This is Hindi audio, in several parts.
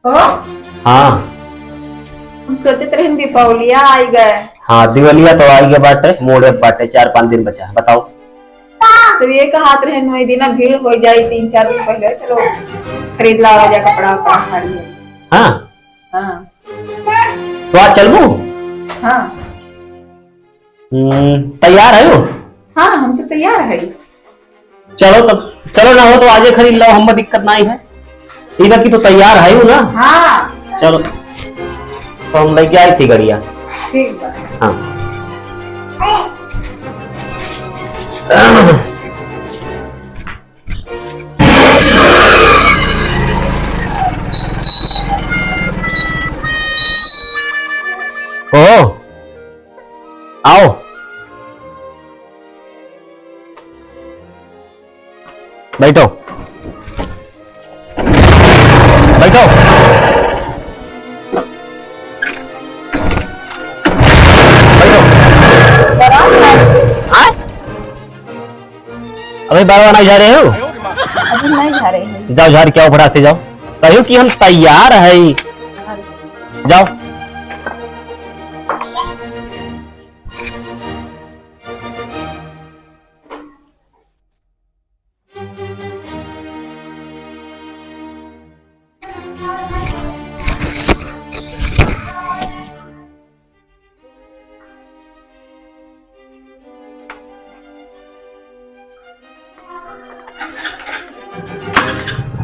हो हाँ हम सोचते रहे दीपावलिया आई गए। हाँ दिवालिया तो आई गया बाटे, मोड़े बाटे 4-5 दिन बचा है, बताओ। तो ये कहा रहे नई दिन भीड़ हो जाए 3-4 दिन पहले, चलो खरीद ला जा कपड़ा उपड़ा साड़ी। हाँ हाँ तो आज चलबू। हाँ तैयार है हो? हाँ हम तो तैयार है। चलो तब, चलो ना हो तो आजे खरीद लो, हम दिक्कत नहीं है। इधर की तो तैयार है हो ना। हाँ चलो तो हम लेके आई थी गड़िया। ठीक बा। हाँ ओ आओ बैठो बैठो। अभी बारवा नहीं जा रहे हो? अभी नहीं जा रहे हैं। जाओ झाड़ क्या उभराते जाओ, कहो कि हम तैयार है। जाओ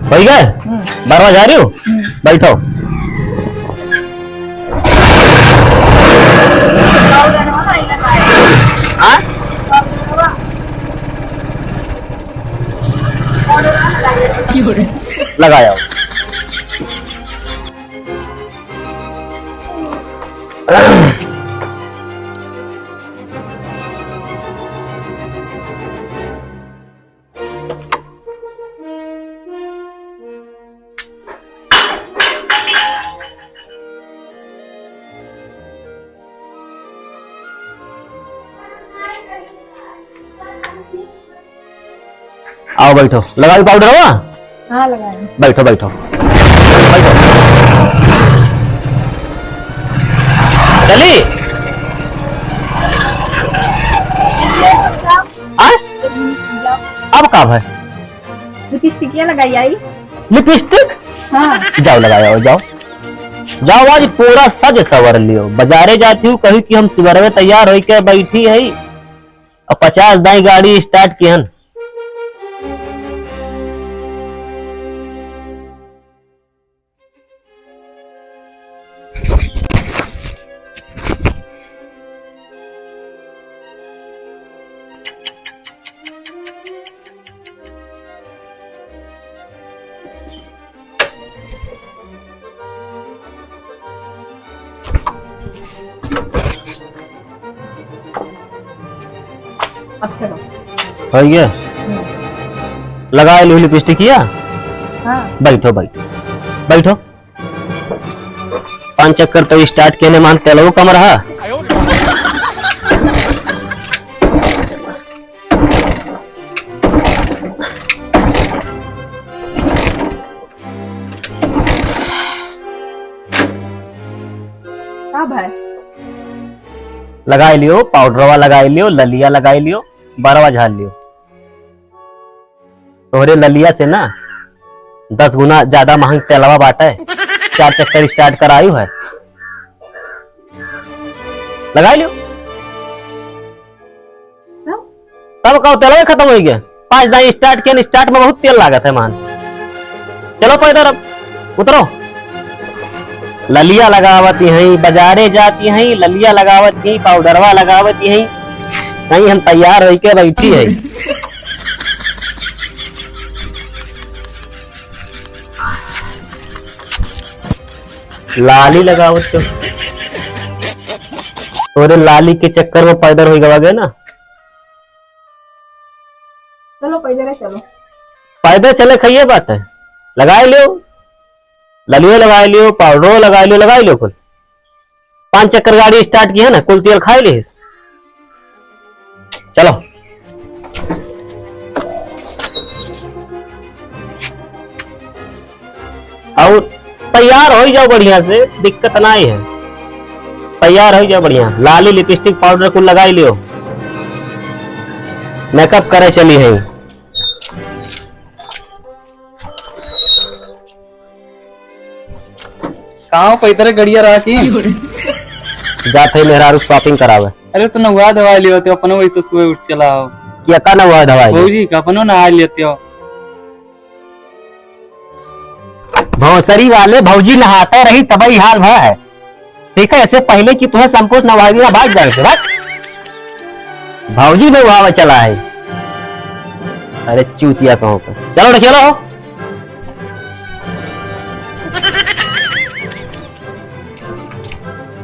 हो गए। बारवा जा रही हो, बैठो। लगाया आओ बैठो, लगाओ पाउडर हुआ। हाँ लगाए। बैठो बैठो बैठो। चली अब कब है? लिपस्टिकिया लगाई आई। लिपस्टिक? हाँ जाओ लगाओ, जाओ जाओ, आज पूरा सज सवर लियो। बाजारे जाती हूँ कही कि हम सुबह में तैयार हो के बैठी है और 50 दाई गाड़ी स्टार्ट की हन। अब चलो। हो गया, लगा लो लिपस्टिक किया। हाँ बैठो बैठो बैठो। 5 चक्कर तो स्टार्ट केने मानते लो कम रहा। अब है लगा लियो, पाउडरवा लगा लियो, ललिया लगा लियो, बारवा झाड़ लियो। तोहरे ललिया से ना 10 गुना ज्यादा महंग तेलवा बाटा है। 4 चक्कर स्टार्ट करायु है, लगा लियो। तब कहो तेलवा खत्म हो गया। 5 दाई स्टार्ट किया, स्टार्ट में बहुत तेल लागत है मान। चलो पैदल अब उतरो। ललिया लगावती हैं, बाजारे जाती हैं, ललिया लगावती हैं, पाउडरवा लगावती हैं, कहीं हम तैयार होके बैठी है। लाली लगावत तो लाली के चक्कर में पैदल हो गए ना। चलो पैदल चलो। पैदल चले खाइए बात है। लगा लियो, ललियो लगा लियो, पाउडर लगा लियो कुल। 5 चक्कर गाड़ी स्टार्ट की है ना, कुल तेल खा ली। चलो और तैयार हो जाओ बढ़िया से, दिक्कत नहीं है। तैयार हो जाओ बढ़िया, लाली लिपस्टिक पाउडर को लगाई लियो, मेकअप करे चली है। कहाँ पैतरे गड़िया रहा की जाते मेहरारू शॉपिंग करावे। अरे तो नवा दवा लियो तो अपनो वैसे सुबह उठ चला हो क्या का ना हुआ दवाई भौजी का अपनो नहा लेते हो। भौसरी वाले भौजी नहाते रही तभी हाल भा है। ठीक है, ऐसे पहले कि तुम्हें संपूर्ण नवाई ना भाग जाए थे भौजी में वहां चला है। अरे चूतिया कहो, चलो खेलो।